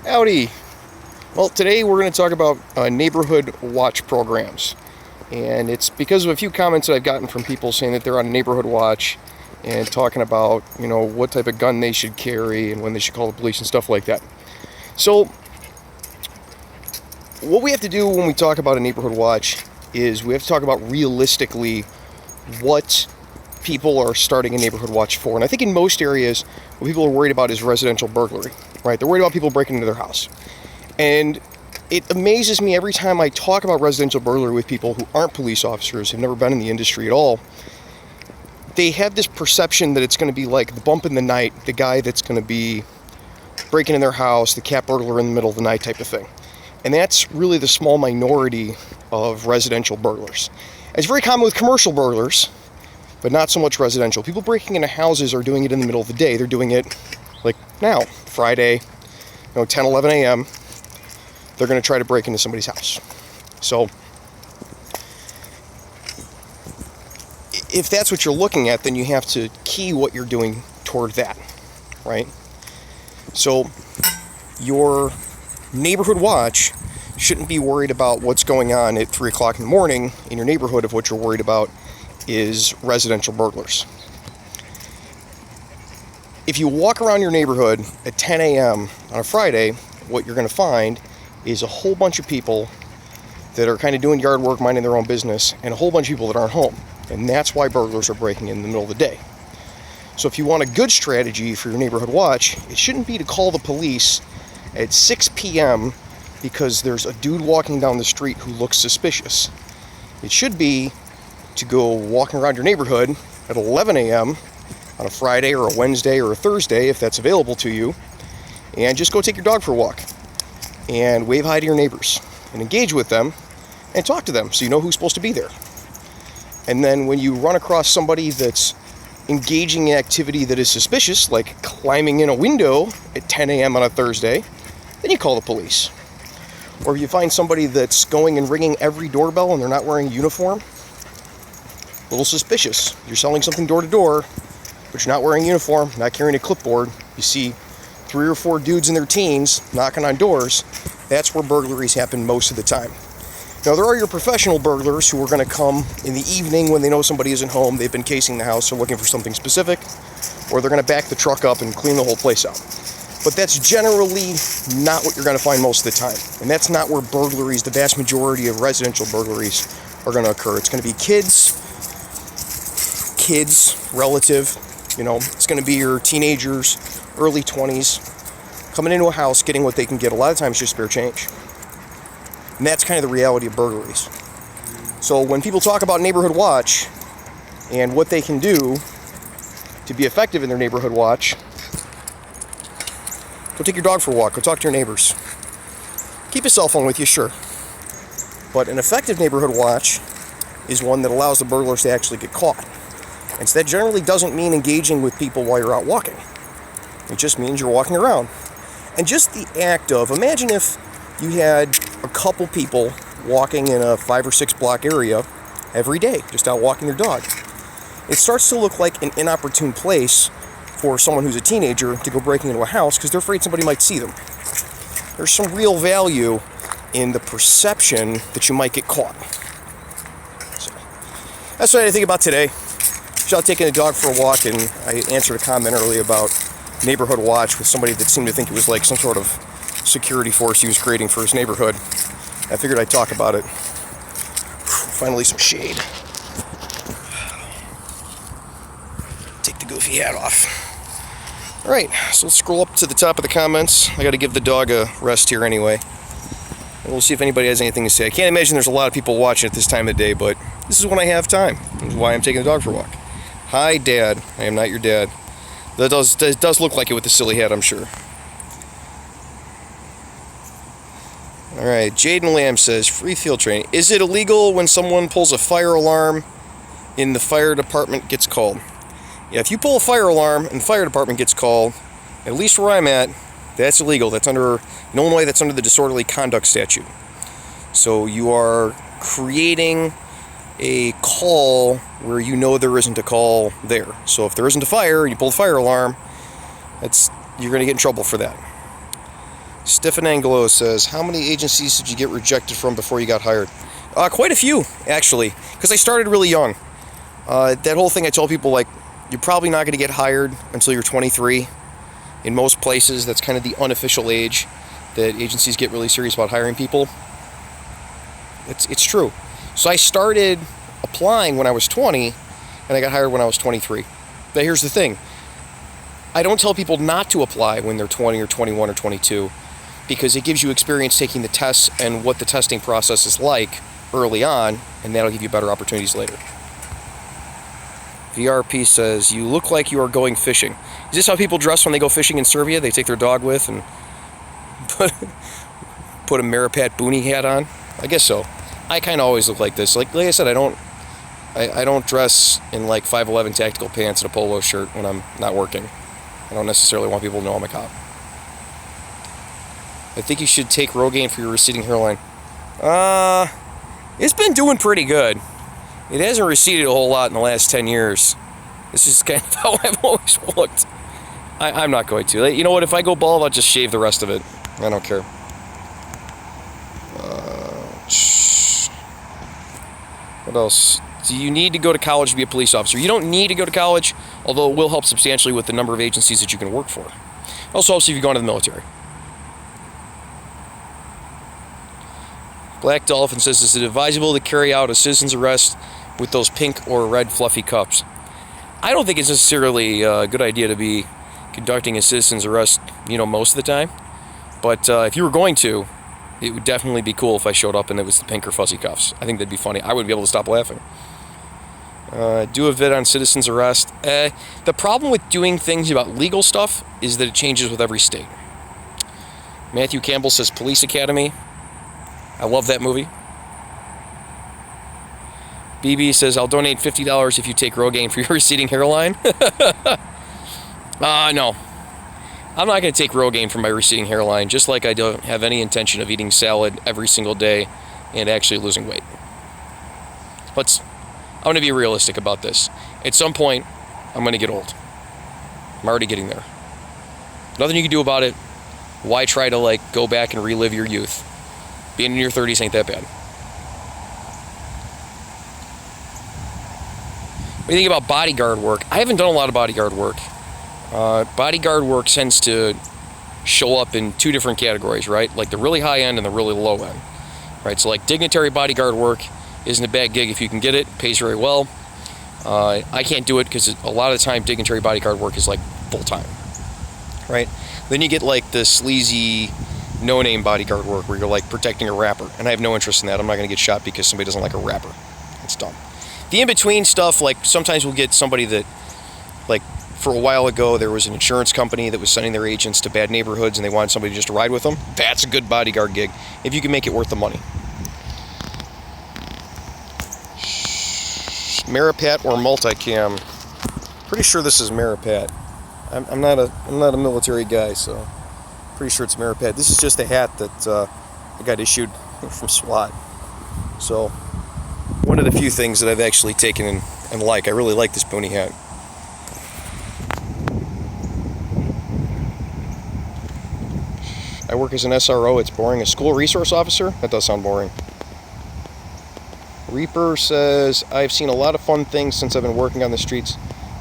Howdy. Well, today we're going to talk about neighborhood watch programs. And it's because of a few comments that I've gotten from people saying that they're on a neighborhood watch and talking about, what type of gun they should carry and when they should call the police and stuff like that. So, what we have to do when we talk about a neighborhood watch is we have to talk about realistically what people are starting a neighborhood watch for. And I think in most areas, what people are worried about is residential burglary, right? They're worried about people breaking into their house. And it amazes me every time I talk about residential burglary with people who aren't police officers, have never been in the industry at all. They have this perception that it's going to be like the bump in the night, the guy that's going to be breaking in their house, the cat burglar in the middle of the night type of thing. And that's really the small minority of residential burglars. It's very common with commercial burglars, but not so much residential. People breaking into houses are doing it in the middle of the day. They're doing it like now, Friday, 10, 11 a.m. They're going to try to break into somebody's house. So if that's what you're looking at, then you have to key what you're doing toward that, right? So your neighborhood watch shouldn't be worried about what's going on at 3 o'clock in the morning in your neighborhood. If what you're worried about is residential burglars. If you walk around your neighborhood at 10 a.m. on a Friday, what you're going to find is a whole bunch of people that are kind of doing yard work, minding their own business, and a whole bunch of people that aren't home. And that's why burglars are breaking in the middle of the day. So if you want a good strategy for your neighborhood watch, it shouldn't be to call the police at 6 p.m. because there's a dude walking down the street who looks suspicious. It should be to go walking around your neighborhood at 11 a.m. on a Friday or a Wednesday or a Thursday, if that's available to you, and just go take your dog for a walk and wave hi to your neighbors and engage with them and talk to them so you know who's supposed to be there. And then when you run across somebody that's engaging in activity that is suspicious, like climbing in a window at 10 a.m. on a Thursday, then you call the police. Or if you find somebody that's going and ringing every doorbell and they're not wearing a uniform, a little suspicious. You're selling something door to door, but you're not wearing a uniform, not carrying a clipboard. You see 3 or 4 dudes in their teens knocking on doors. That's where burglaries happen most of the time. Now, there are your professional burglars who are going to come in the evening when they know somebody isn't home, they've been casing the house, or looking for something specific, or they're going to back the truck up and clean the whole place out. But that's generally not what you're going to find most of the time. And that's not where burglaries, the vast majority of residential burglaries, are going to occur. It's going to be kids, relative, it's going to be your teenagers, early 20s, coming into a house, getting what they can get. A lot of times just spare change. And that's kind of the reality of burglaries. So when people talk about neighborhood watch and what they can do to be effective in their neighborhood watch, go take your dog for a walk, go talk to your neighbors. Keep a cell phone with you, sure. But an effective neighborhood watch is one that allows the burglars to actually get caught. And so that generally doesn't mean engaging with people while you're out walking. It just means you're walking around. And just the act of, imagine if you had a couple people walking in a 5 or 6 block area every day, just out walking their dog. It starts to look like an inopportune place for someone who's a teenager to go breaking into a house because they're afraid somebody might see them. There's some real value in the perception that you might get caught. So, that's what I think about today. Just out taking the dog for a walk, and I answered a comment earlier about neighborhood watch with somebody that seemed to think it was like some sort of security force he was creating for his neighborhood. I figured I'd talk about it. Finally some shade. Take the goofy hat off. Alright, so let's scroll up to the top of the comments. I gotta give the dog a rest here anyway. And we'll see if anybody has anything to say. I can't imagine there's a lot of people watching at this time of day, but this is when I have time. This is why I'm taking the dog for a walk. Hi, Dad. I am not your dad. That does look like it with the silly hat, I'm sure. Alright, Jaden Lamb says, free field training. Is it illegal when someone pulls a fire alarm and the fire department gets called? Yeah, if you pull a fire alarm and the fire department gets called, at least where I'm at, that's illegal. That's in Illinois, that's under the disorderly conduct statute. So you are creating a call where you know there isn't a call there. So if there isn't a fire and you pull the fire alarm, you're going to get in trouble for that. Stephen Angelo says, how many agencies did you get rejected from before you got hired? Quite a few, actually, because I started really young. That whole thing I told people, like, you're probably not going to get hired until you're 23. In most places, that's kind of the unofficial age that agencies get really serious about hiring people. It's true. So I started applying when I was 20, and I got hired when I was 23. But here's the thing. I don't tell people not to apply when they're 20 or 21 or 22, because it gives you experience taking the tests and what the testing process is like early on, and that'll give you better opportunities later. VRP says, you look like you are going fishing. Is this how people dress when they go fishing in Serbia? They take their dog with and put a Marapat boonie hat on? I guess so. I kind of always look like this. Like I said, I don't dress in like 5'11" tactical pants and a polo shirt when I'm not working. I don't necessarily want people to know I'm a cop. I think you should take Rogaine for your receding hairline. It's been doing pretty good. It hasn't receded a whole lot in the last 10 years. This is kind of how I've always looked. I'm not going to. You know what? If I go bald, I'll just shave the rest of it. I don't care. What else? Do you need to go to college to be a police officer? You don't need to go to college, although it will help substantially with the number of agencies that you can work for. It also helps if you've gone to the military. Black Dolphin says, is it advisable to carry out a citizen's arrest with those pink or red fluffy cups? I don't think it's necessarily a good idea to be conducting a citizen's arrest, most of the time. But if you were going to, it would definitely be cool if I showed up and it was the pink or fuzzy cuffs. I think that'd be funny. I wouldn't be able to stop laughing. Do a vid on citizen's arrest. The problem with doing things about legal stuff is that it changes with every state. Matthew Campbell says Police Academy. I love that movie. BB says, I'll donate $50 if you take Rogaine for your receding hairline. No. I'm not going to take Rogaine for my receding hairline, just like I don't have any intention of eating salad every single day and actually losing weight. I'm going to be realistic about this. At some point, I'm going to get old. I'm already getting there. Nothing you can do about it. Why try to, go back and relive your youth? Being in your 30s ain't that bad. What do you think about bodyguard work? I haven't done a lot of bodyguard work. Bodyguard work tends to show up in two different categories, right? Like the really high end and the really low end, right? So dignitary bodyguard work isn't a bad gig if you can get it. Pays very well. I can't do it because a lot of the time dignitary bodyguard work is full-time, right? Then you get the sleazy no-name bodyguard work where you're protecting a rapper, and I have no interest in that. I'm not going to get shot because somebody doesn't like a rapper. It's dumb. The in-between stuff, sometimes we'll get somebody that, for a while ago, there was an insurance company that was sending their agents to bad neighborhoods and they wanted somebody just to ride with them. That's a good bodyguard gig, if you can make it worth the money. Marapat or multicam? Pretty sure this is Marapat. I'm not a military guy, so pretty sure it's Marapat. This is just a hat that I got issued from SWAT. So one of the few things that I've actually taken and like. I really like this pony hat. I work as an SRO. It's boring. A school resource officer? That does sound boring. Reaper says, I've seen a lot of fun things since I've been working on the streets.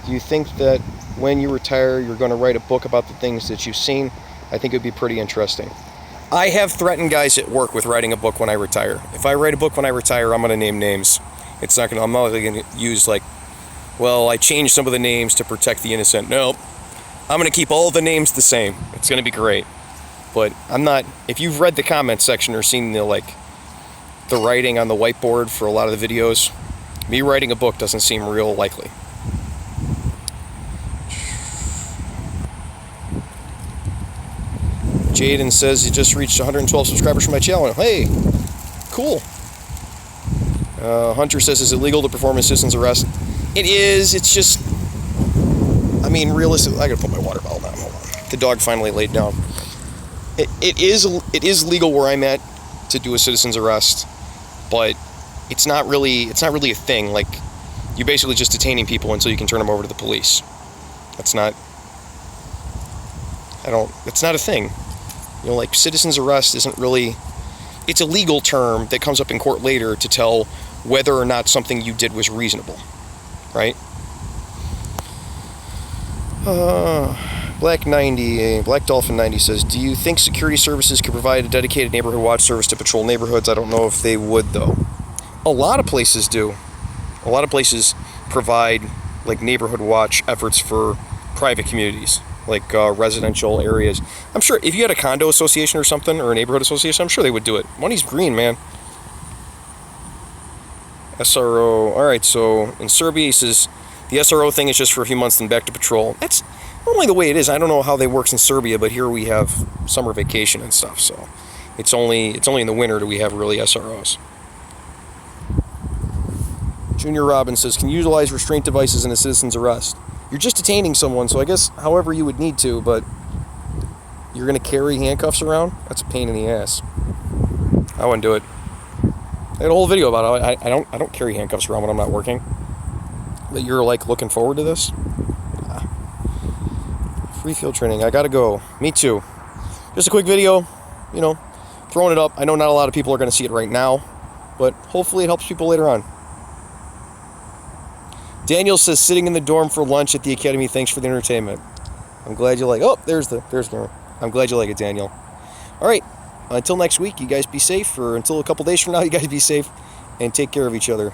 Do you think that when you retire, you're going to write a book about the things that you've seen? I think it would be pretty interesting. I have threatened guys at work with writing a book when I retire. If I write a book when I retire, I'm going to name names. I'm not going to use I changed some of the names to protect the innocent. Nope. I'm going to keep all the names the same. It's going to be great. But I'm not, if you've read the comments section or seen the writing on the whiteboard for a lot of the videos, me writing a book doesn't seem real likely. Jaden says he just reached 112 subscribers for my channel. Hey, cool. Hunter says, is it legal to perform a citizen's arrest? It is. It's just, realistically, I gotta put my water bottle down. Hold on. The dog finally laid down. It is legal where I'm at to do a citizen's arrest, but it's not really a thing. You're basically just detaining people until you can turn them over to the police. It's not a thing. You know, like citizen's arrest isn't really, it's a legal term that comes up in court later to tell whether or not something you did was reasonable, right? Black Dolphin 90 says, do you think security services could provide a dedicated neighborhood watch service to patrol neighborhoods? I don't know if they would, though. A lot of places do. A lot of places provide like neighborhood watch efforts for private communities, like residential areas. I'm sure if you had a condo association or something, or a neighborhood association, I'm sure they would do it. Money's green, man. SRO. All right, so in Serbia, he says the SRO thing is just for a few months and back to patrol. That's normally the way it is. I don't know how they works in Serbia, but here we have summer vacation and stuff, so it's only in the winter do we have really SROs. Junior Robbins says, can you utilize restraint devices in a citizen's arrest? You're just detaining someone, so I guess however you would need to, but you're going to carry handcuffs around? That's a pain in the ass. I wouldn't do it. I had a whole video about it. I don't carry handcuffs around when I'm not working. But you're like looking forward to this? Free field training. I gotta go. Me too. Just a quick video, you know, throwing it up. I know not a lot of people are going to see it right now, but hopefully it helps people later on. Daniel says, sitting in the dorm for lunch at the academy. Thanks for the entertainment. I'm glad you like. Oh, there's the. I'm glad you like it, Daniel. All right. Until next week, you guys be safe. Or until a couple days from now, you guys be safe and take care of each other.